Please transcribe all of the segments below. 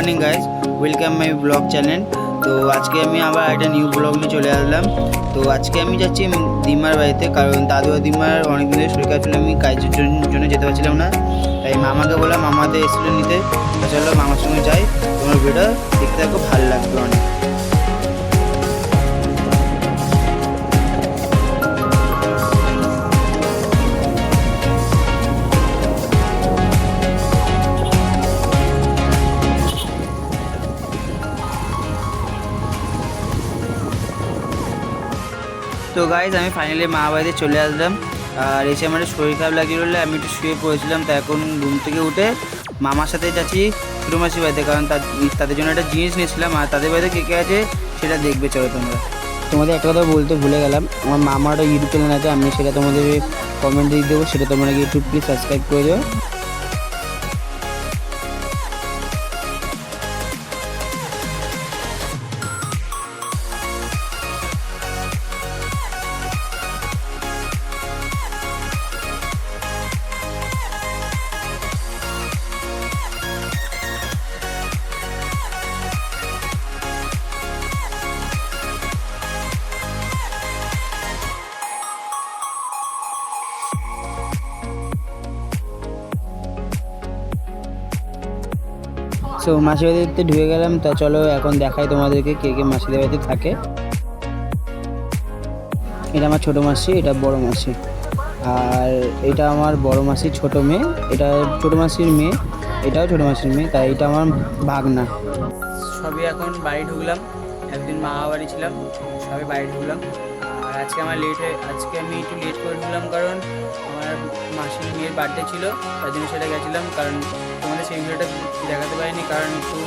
Morning guys, welcome my blog channel. তো আজকে আমি আবার একটা নিউ ব্লগ নিয়ে চলে আসলাম। তো আজকে আমি যাচ্ছি দিমার বাড়িতে, কারণ দাদু আর দিমার অনেক দিনের শরীর খারাপ ছিল, আমি কাজের জন্য যেতে পারছিলাম না। তাই মামাকে বললাম, মামাদের এসেছিলো নিতে, তো চলো মামার সঙ্গে যাই। তোমার ভিডিও দেখতে খুব ভালো লাগবে অনেক। তো গাইজ, আমি ফাইনালি মা বাড়িতে চলে আসলাম। আর এসে আমার শরীর খারাপ লাগছিল বলে আমি একটু শুয়ে পড়েছিলাম। তো এখন ঘুম থেকে উঠে মামার সাথে যাচ্ছি ছোটো মাসির বাড়িতে, কারণ তাদের জন্য একটা জিনিস নিয়েছিলাম। আর তাদের বাড়িতে কে কে আছে সেটা দেখবে, চলো তোমরা। তোমাদের একটা কথা বলতে ভুলে গেলাম, আমার মামার একটা ইউটিউব চ্যানেল আছে, আমি সেটা তোমাদের কমেন্ট দিয়ে দেবো, সেটা তোমরা গিয়ে একটু প্লিজ সাবস্ক্রাইব করে দেবো। সো মাসির বাড়িতে ঢুকে গেলাম। তা চলো এখন দেখাই তোমাদেরকে কে কে মাসিদের বাড়িতে থাকে। এটা আমার ছোটো মাসি, এটা বড় মাসি, আর এটা আমার বড় মাসির ছোটো মেয়ে, এটা ছোটো মাসির মেয়ে, এটাও ছোটো মাসির মেয়ে, তাই এটা আমার ভাগনা। সবই এখন বাড়ি ঢুকলাম, একদিন মা বাড়ি ছিলাম, সবই বাড়ি ঢুকলাম। আর আজকে আমার আজকে আমি একটু লেট করে ঢুকলাম, কারণ আমার মাসির মেয়ের বার্থডে ছিল, তার জন্য সেটা গেছিলাম। কারণ তোমাদের সেই ভিডিওটা দেখাতে পারিনি, কারণ একটু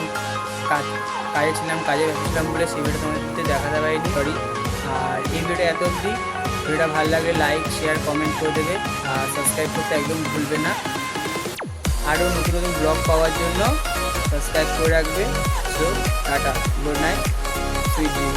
কাজে ছিলাম, কাজে ব্যস্ত ছিলাম বলে সেই ভিডিওটা তোমাদের দেখাতে পারিনি, সরি। আর এই ভিডিওটা এত অবধি। ভিডিওটা ভালো লাগলে লাইক, শেয়ার, কমেন্ট করে দেবে, আর সাবস্ক্রাইব করতে একদম ভুলবে না। আরও নতুন নতুন ব্লগ পাওয়ার জন্য সাবস্ক্রাইব করে রাখবে। So tata, good night, sweet dream.